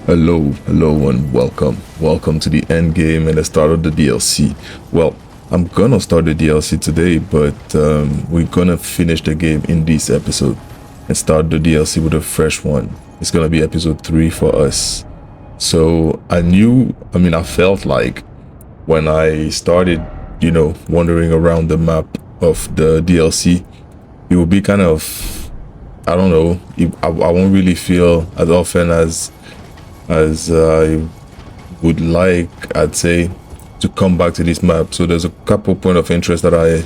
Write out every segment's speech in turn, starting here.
Hello, and welcome to the end game and the start of the DLC. Well, I'm gonna start the DLC today, but we're gonna finish the game in this episode and start the DLC with a fresh one. It's gonna be episode 3 for us. So I felt like when I started, wandering around the map of the DLC, it would be kind of, I don't know, I won't really feel as often as I would like, I'd say, to come back to this map. So there's a couple point of interest that I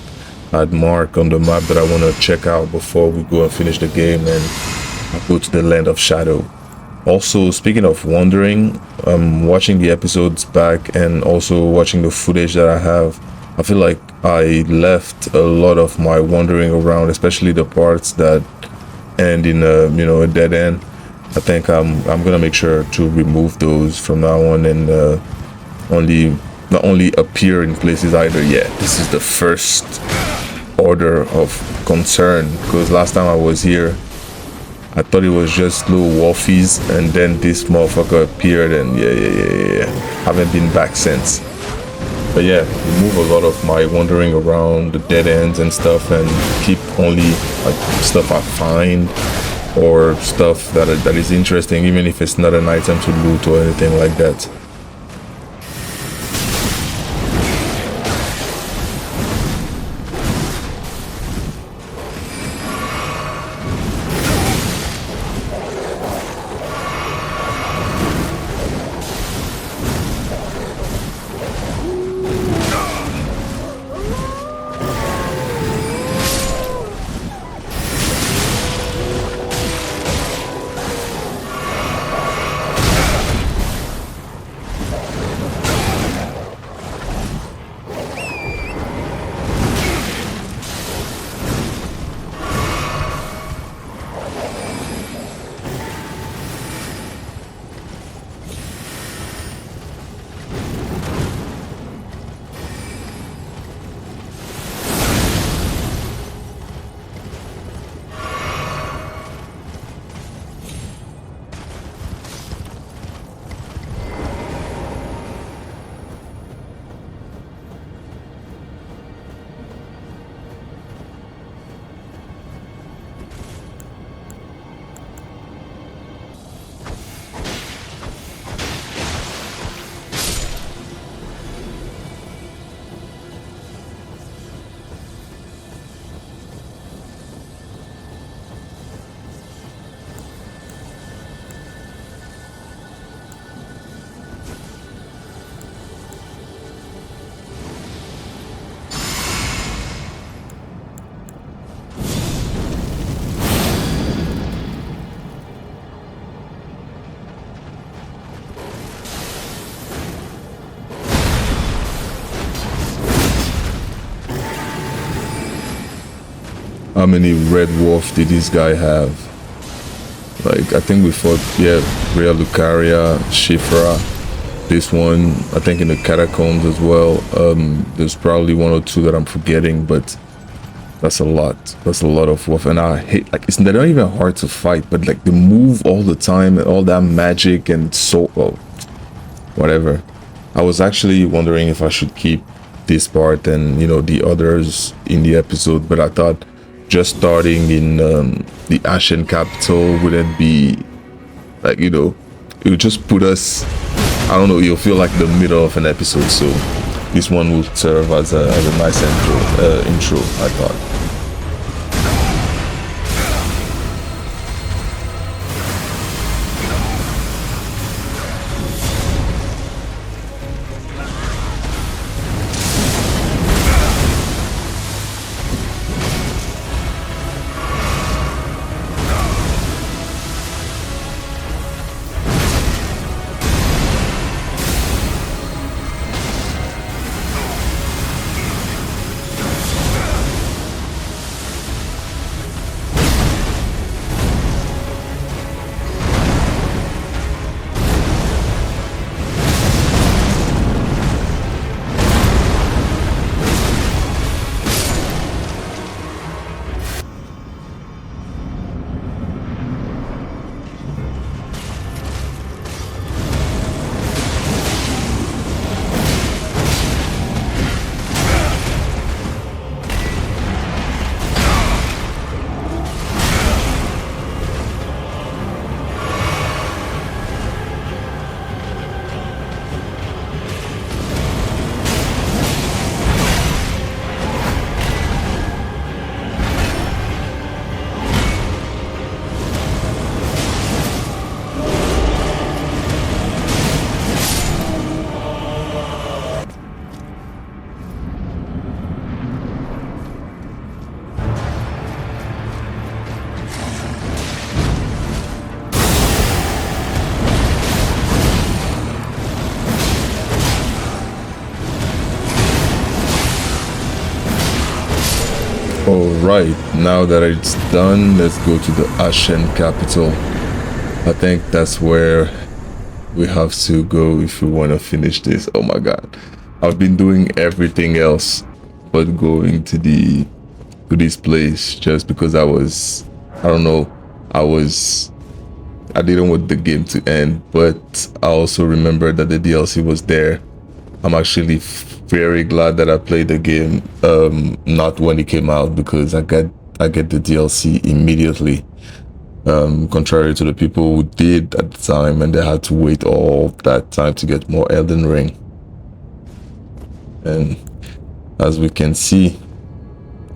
had marked on the map that I want to check out before we go and finish the game and go to the land of shadow. Also, speaking of wandering, watching the episodes back and also watching the footage that I have, I feel like I left a lot of my wandering around, especially the parts that end in a dead end. I think I'm gonna make sure to remove those from now on and not only appear in places either. Yeah, this is the first order of concern, because last time I was here I thought it was just little wolfies, and then this motherfucker appeared, and yeah. Haven't been back since. But yeah, remove a lot of my wandering around the dead ends and stuff, and keep only like stuff I find or stuff that is interesting, even if it's not an item to loot or anything like that. How many red wolf did this guy have? Like, I think we fought, yeah, Rhea Lucaria, Shifra, this one, I think in the catacombs as well. There's probably one or two that I'm forgetting, but that's a lot. That's a lot of wolf, and I hate, like, they're not even hard to fight, but like they move all the time and all that magic and so, oh, whatever. I was actually wondering if I should keep this part and, the others in the episode, but I thought just starting in the Ashen Capital wouldn't be like, it would just put us, I don't know, you'll feel like the middle of an episode. So this one will serve as a nice intro, I thought. Alright, now that it's done, let's go to the Ashen capital. I think that's where we have to go if we want to finish this. Oh my god. I've been doing everything else but going to this place just because I don't know, I didn't want the game to end, but I also remembered that the DLC was there. I'm actually very glad that I played the game not when it came out, because I get the DLC immediately, contrary to the people who did at the time and they had to wait all that time to get more Elden Ring. And as we can see,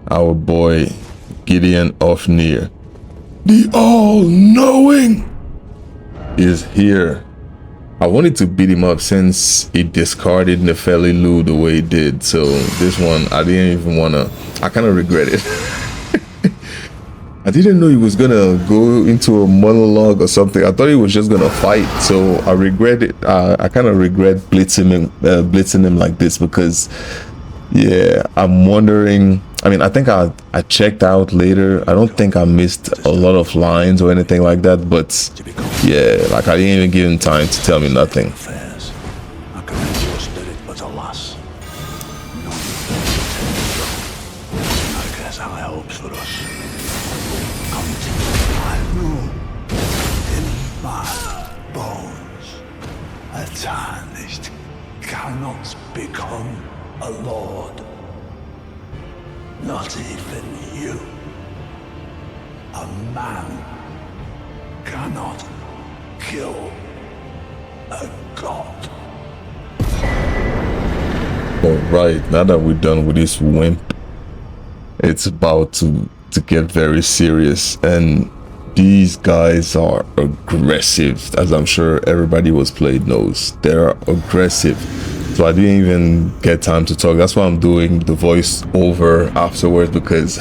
our boy Gideon Ofnir, the all-knowing, is here. I wanted to beat him up since he discarded Nefeli Lu the way he did. So this one, I didn't even want to. I kind of regret it. I didn't know he was going to go into a monologue or something. I thought he was just going to fight. So I regret it. I kind of regret blitzing him like this, because, yeah, I'm wondering. I mean, I think I checked out later. I don't think I missed a lot of lines or anything like that, but yeah, like I didn't even give him time to tell me nothing. I commend your spirit, but alas, no, I guess our hopes for us. I know in my bones, a tarnished cannot become a lord. Not even you. A man cannot kill a god. Alright, now that we're done with this wimp, it's about to get very serious, and these guys are aggressive, as I'm sure everybody who's played knows. They're aggressive. So I didn't even get time to talk. That's why I'm doing the voice over afterwards, because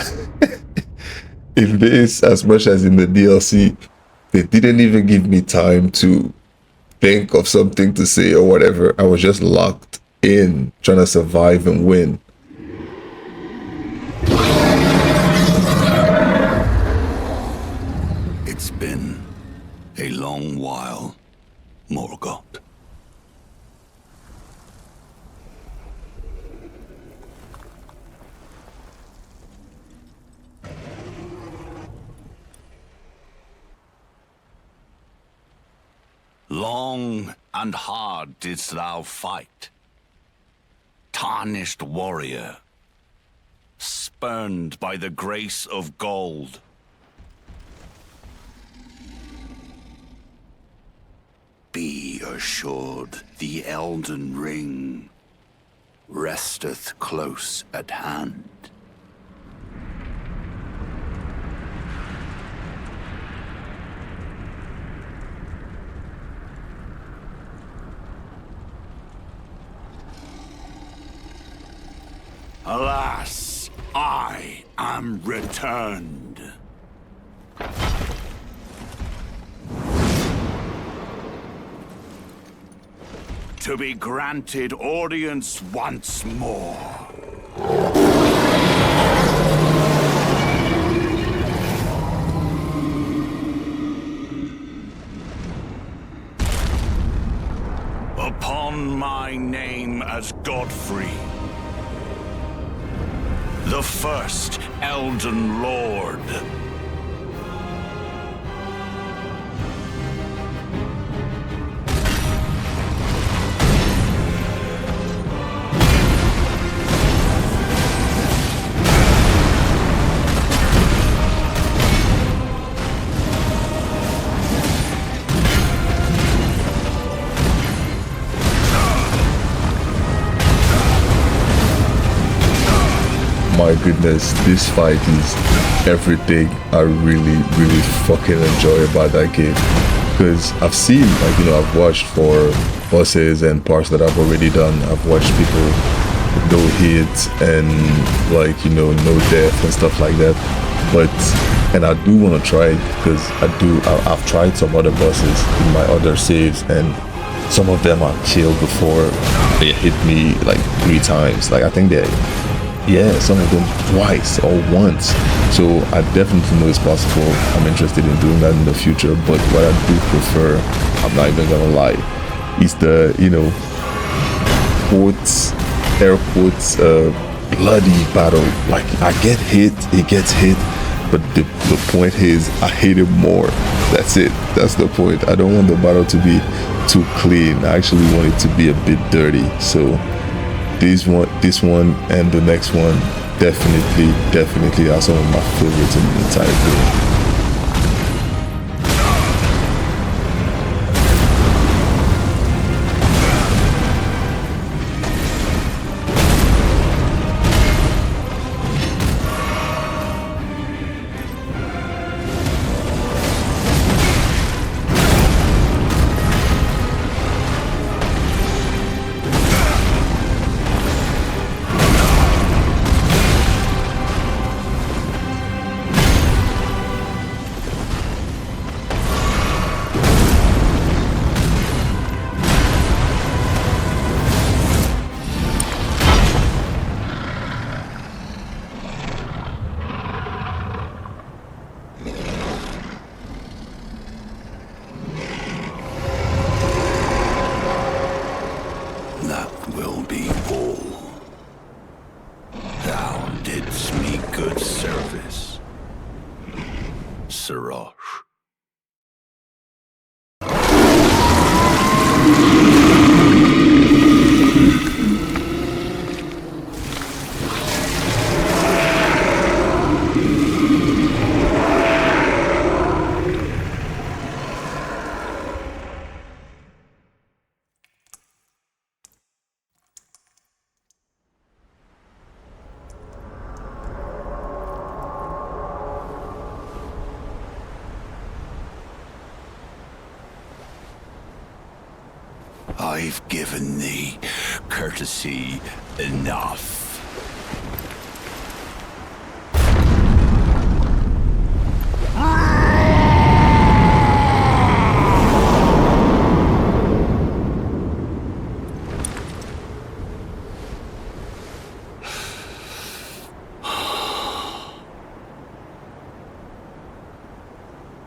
in this, as much as in the DLC, they didn't even give me time to think of something to say or whatever. I was just locked in, trying to survive and win. It's been a long while, Morgoth. Long and hard didst thou fight, tarnished warrior, spurned by the grace of gold. Be assured the Elden Ring resteth close at hand. Alas, I am returned. To be granted audience once more. Upon my name as Godfrey, the first Elden Lord. My goodness, this fight is everything I really fucking enjoy about that game. Because I've seen, like, you know, I've watched for bosses and parts that I've already done. I've watched people with no hits and, like, you know, no death and stuff like that. But, and I do want to try it, because I've tried some other bosses in my other saves, and some of them are killed before they hit me like 3 times. Like, I think Yeah, some of them twice or once. So I definitely know it's possible. I'm interested in doing that in the future. But what I do prefer, I'm not even gonna lie, is the, you know, quotes, air quotes, bloody battle. Like I get hit, it gets hit, but the point is I hate it more. That's it. That's the point. I don't want the battle to be too clean. I actually want it to be a bit dirty. So this one and the next one definitely are some of my favorites in the entire game. I've given thee courtesy enough.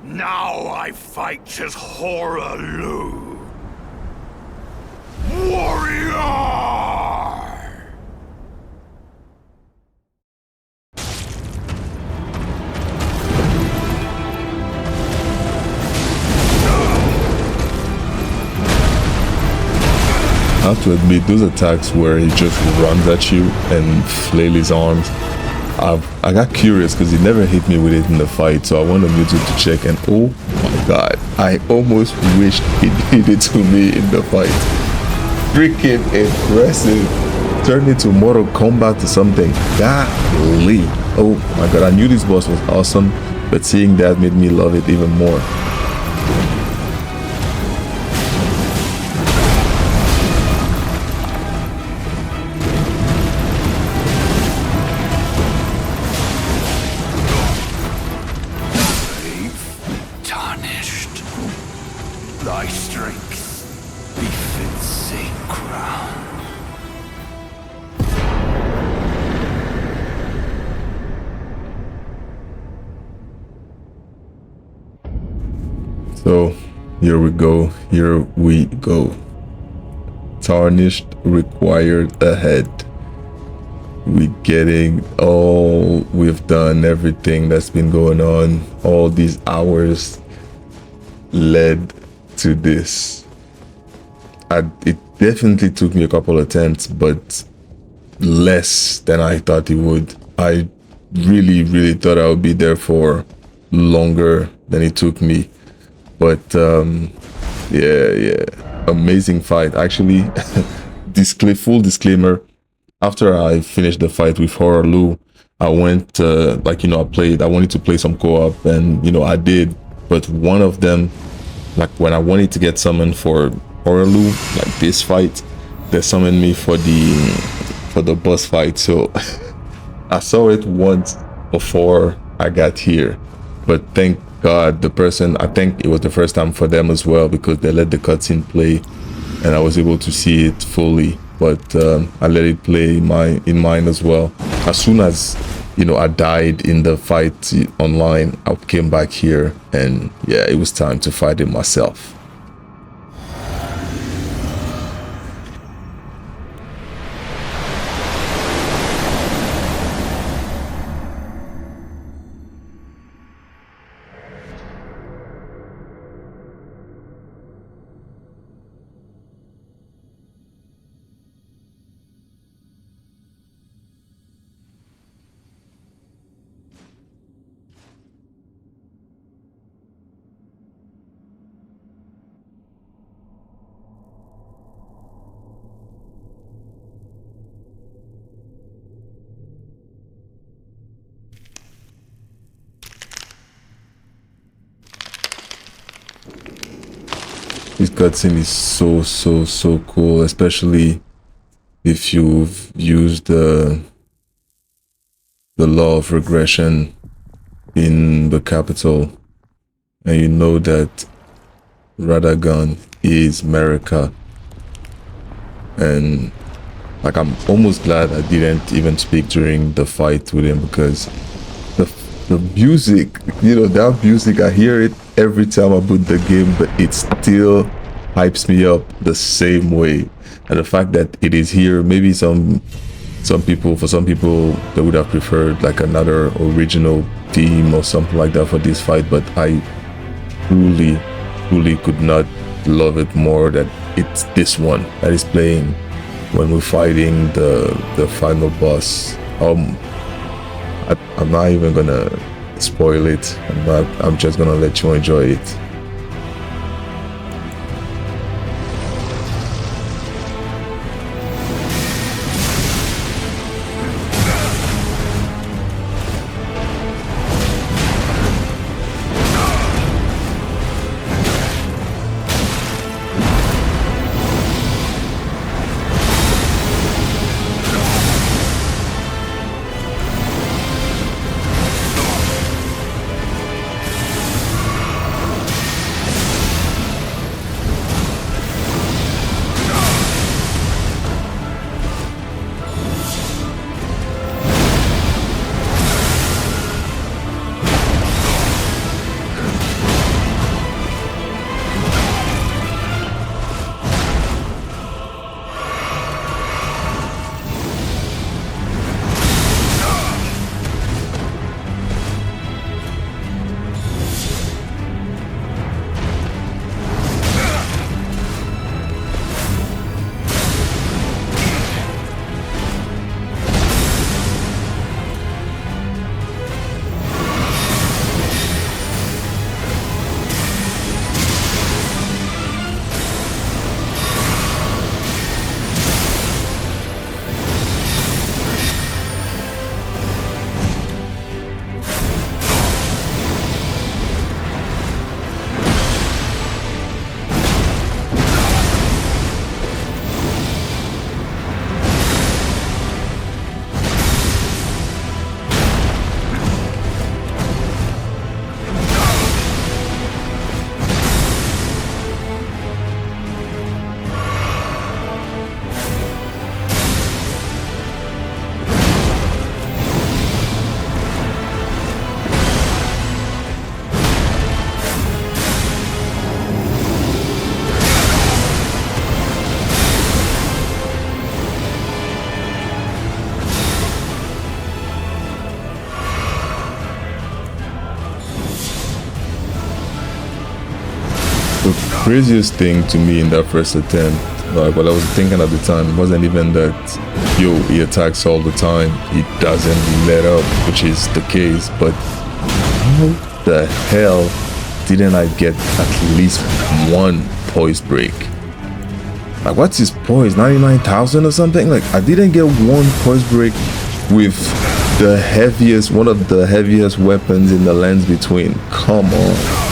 Now I fight as Horaloo. Warrior! I have to admit, those attacks where he just runs at you and flail his arms, I got curious because he never hit me with it in the fight, so I went on YouTube to check, and oh my god, I almost wished he did it to me in the fight. Freaking impressive. Turned into Mortal Kombat or something. Golly. Oh my god, I knew this boss was awesome, but seeing that made me love it even more. Thy strength befits a crown. So here we go. Tarnished required ahead. We getting all we've done, everything that's been going on, all these hours led to this. It definitely took me a couple attempts, but less than I thought it would. I really thought I would be there for longer than it took me, but yeah, amazing fight. Actually, full disclaimer, after I finished the fight with Horaloo, I went I wanted to play some co-op, and I did, but one of them, like when I wanted to get summoned for Horaloo, like this fight, they summoned me for the boss fight. So I saw it once before I got here, but thank God I think it was the first time for them as well, because they let the cutscene play and I was able to see it fully, but I let it play in mine as well. as soon as, you know, I died in the fight online, I came back here, and yeah, it was time to fight it myself. This cutscene is so cool, especially if you've used the law of regression in the capital, and you know that Radagon is America. And like, I'm almost glad I didn't even speak during the fight with him, because the music, you know, that music, I hear it every time I boot the game, but it still hypes me up the same way. And the fact that it is here, maybe for some people they would have preferred like another original theme or something like that for this fight, but I truly could not love it more that it's this one that is playing when we're fighting the final boss. I'm not even gonna spoil it. I'm just gonna let you enjoy it. The craziest thing to me in that first attempt, like what I was thinking at the time, wasn't even that, yo, he attacks all the time, he doesn't let up, which is the case, but how the hell didn't I get at least one poise break? Like, what's his poise? 99,000 or something? Like, I didn't get one poise break with one of the heaviest weapons in the lands between. Come on.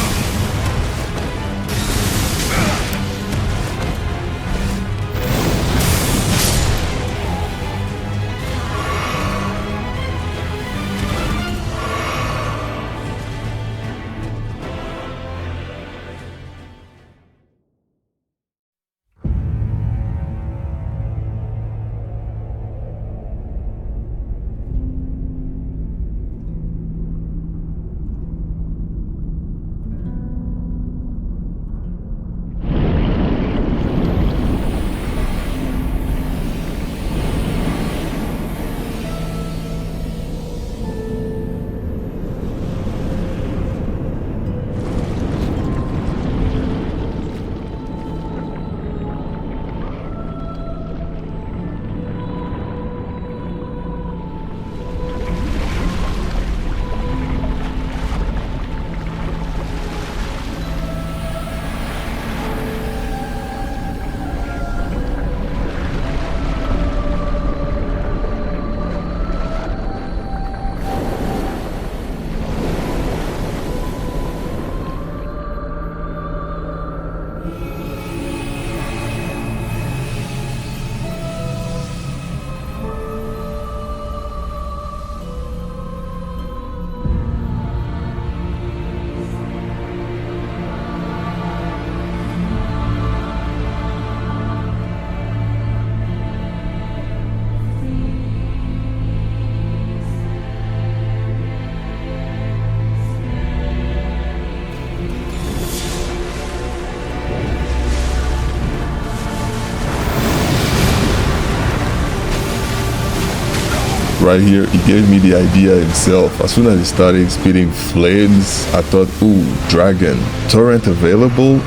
right here, he gave me the idea himself. As soon as he started spitting flames, I thought, ooh, dragon. Torrent available?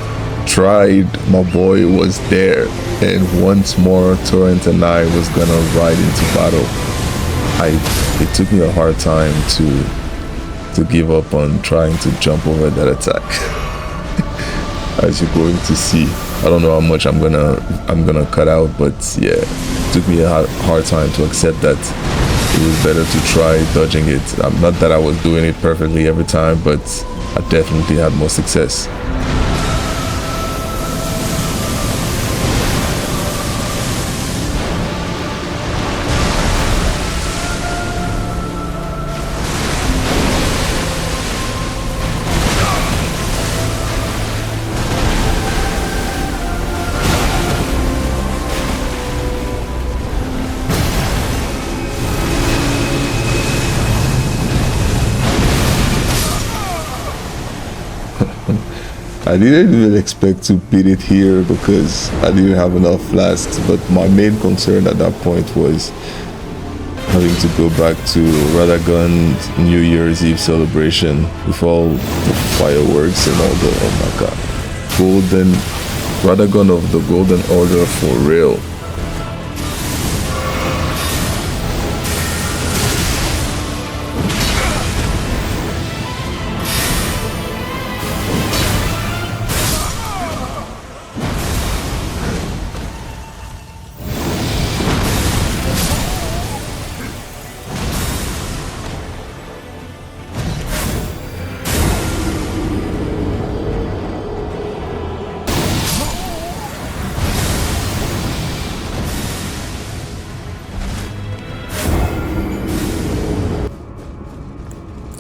Tried, my boy was there. And once more, Torrent and I was gonna ride into battle. It took me a hard time to give up on trying to jump over that attack. As you're going to see, I don't know how much I'm gonna cut out, but yeah, it took me a hard time to accept that it was better to try dodging it. Not that I was doing it perfectly every time, but I definitely had more success. I didn't even expect to beat it here because I didn't have enough flasks, but my main concern at that point was having to go back to Radagon's New Year's Eve celebration with all the fireworks and all the, oh my god, Radagon of the Golden Order for real.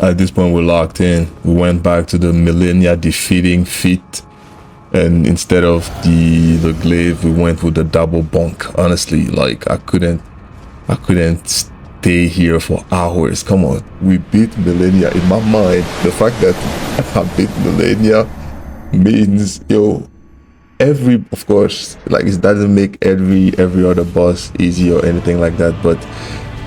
At this point, we're locked in. We went back to the Millennia defeating feat, and instead of the glaive, we went with the double bunk. Honestly, like I couldn't stay here for hours. Come on, we beat Millennia. In my mind, the fact that I beat Millennia means, yo, of course, like it doesn't make every other boss easy or anything like that, but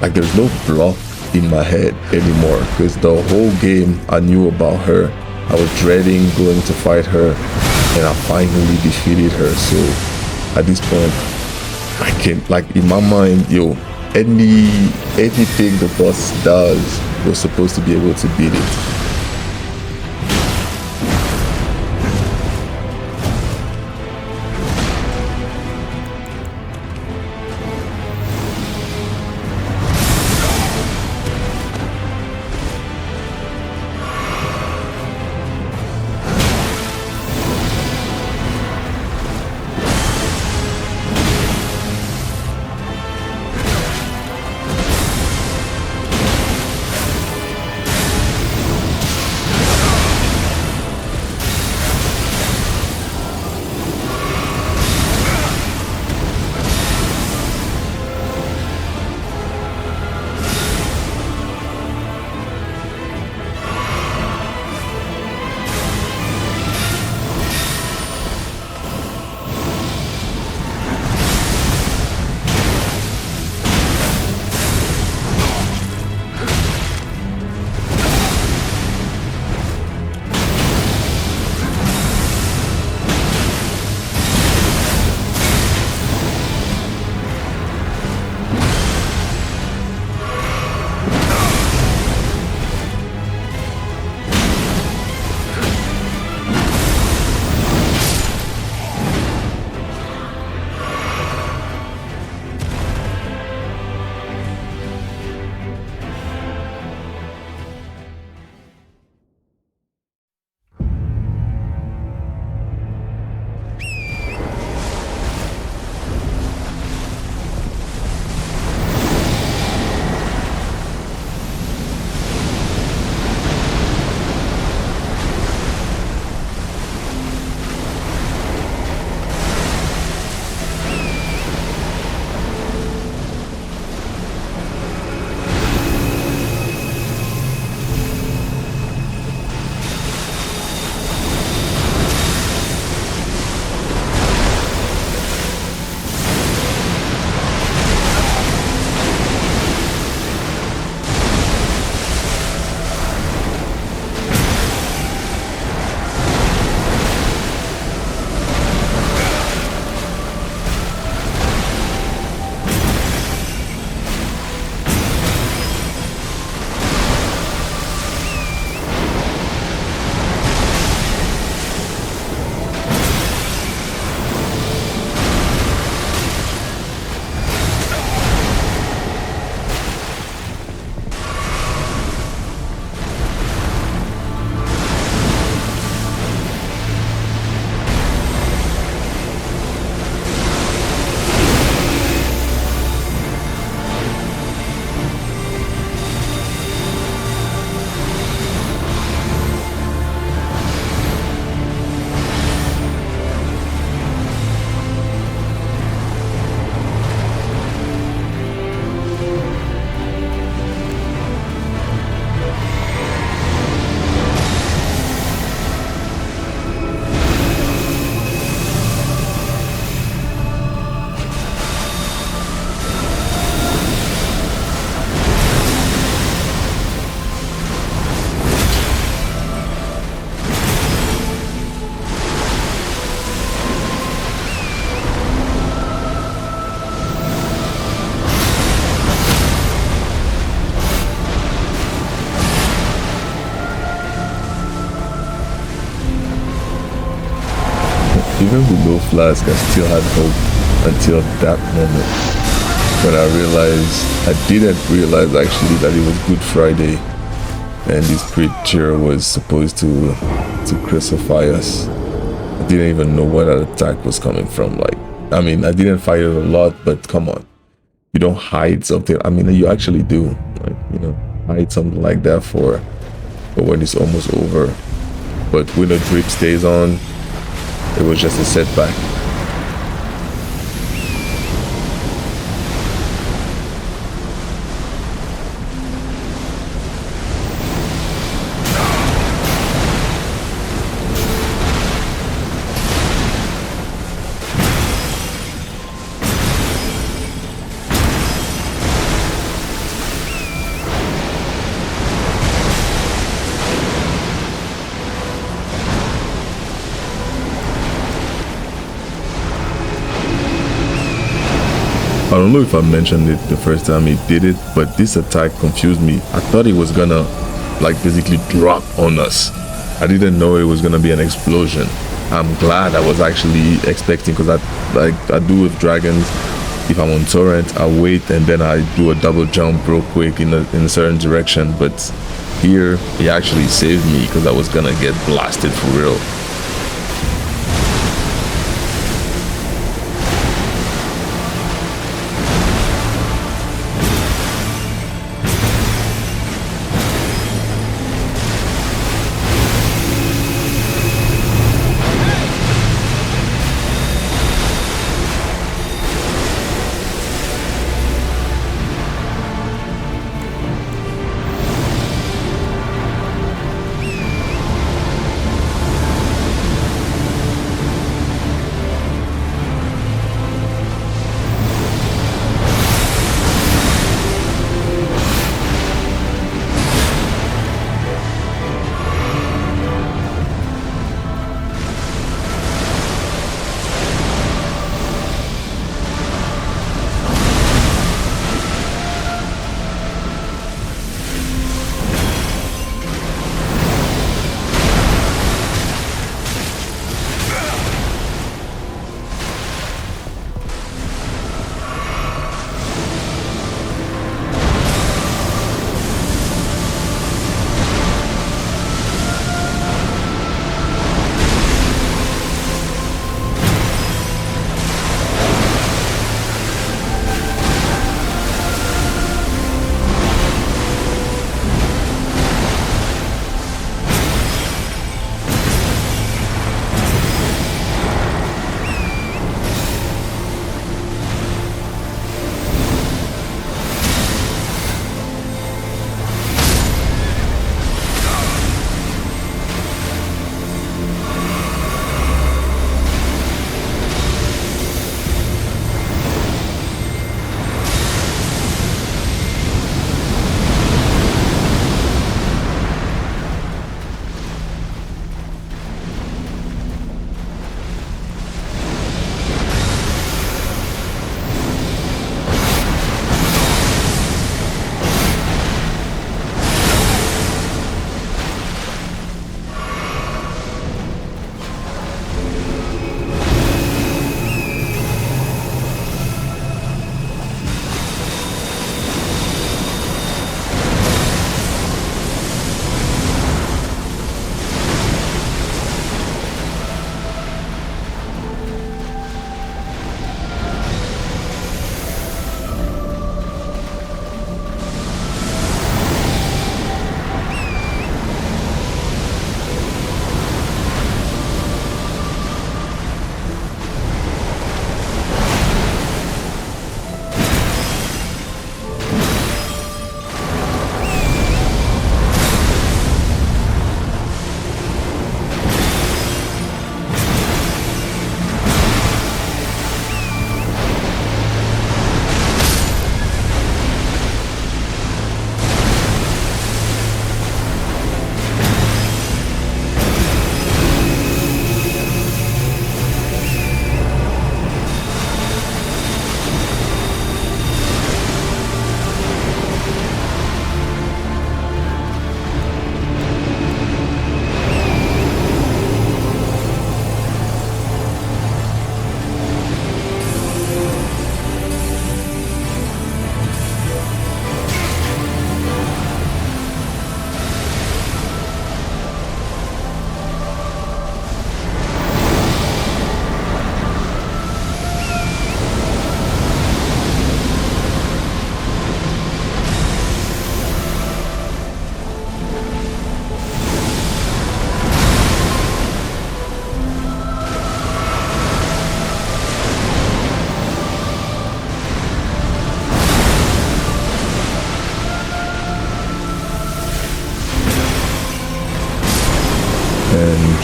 like there's no block in my head anymore, because the whole game I knew about her. I was dreading going to fight her, and I finally defeated her. So at this point, I can, like, in my mind, yo, anything the boss does, we're supposed to be able to beat it. even with no flask, I still had hope until that moment when I didn't realize actually that it was Good Friday and this creature was supposed to crucify us. I didn't even know where that attack was coming from. Like, I mean, I didn't fight it a lot, but come on. You don't hide something. I mean, you actually do. Like, you know, hide something like that for when it's almost over. But when the drip stays on, it was just a setback. I don't know if I mentioned it the first time he did it, but this attack confused me. I thought it was gonna like basically drop on us. I didn't know it was gonna be an explosion. I'm glad I was actually expecting, because I do with dragons. If I'm on torrent, I wait and then I do a double jump real quick in a certain direction. But here he actually saved me because I was gonna get blasted for real.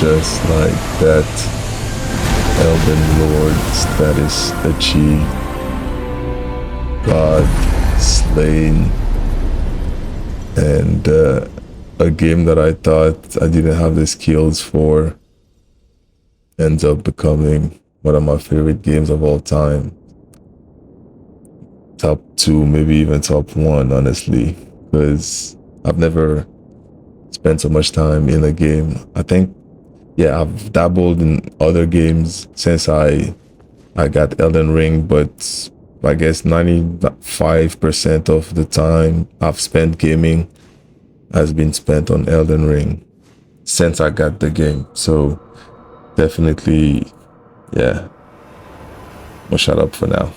just like that Elden Lord status achieved. God slain. And a game that I thought I didn't have the skills for ends up becoming one of my favorite games of all time. Top 2, maybe even top 1, honestly, because I've never spent so much time in a game. I think, yeah, I've dabbled in other games since I got Elden Ring, but I guess 95% of the time I've spent gaming has been spent on Elden Ring since I got the game. So definitely, yeah, I'll shut up for now.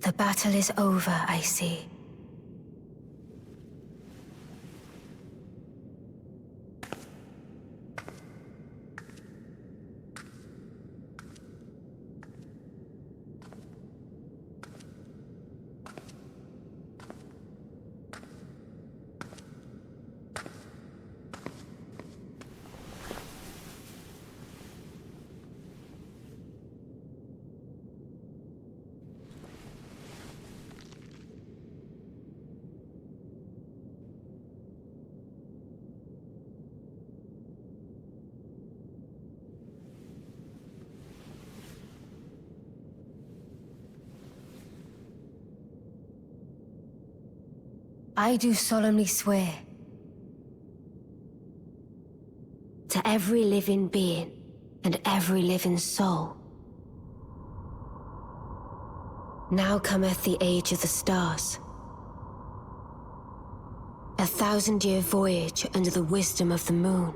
The battle is over, I see. I do solemnly swear to every living being and every living soul. Now cometh the age of the stars. 1,000-year voyage under the wisdom of the moon.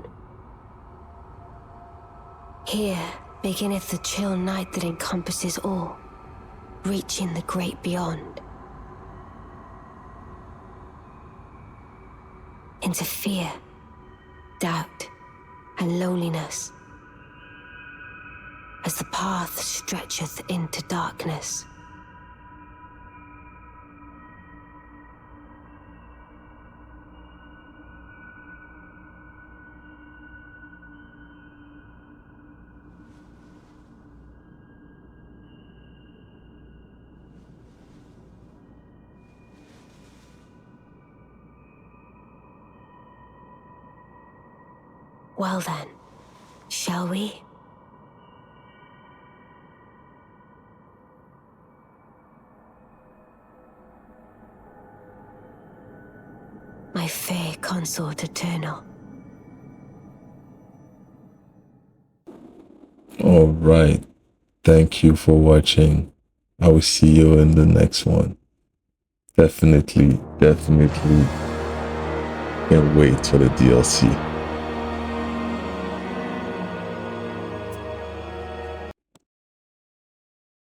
Here beginneth the chill night that encompasses all, reaching the great beyond. Into fear, doubt, and loneliness, as the path stretcheth into darkness. Well then, shall we? My fair consort eternal. All right. Thank you for watching. I will see you in the next one. Definitely can't wait for the DLC.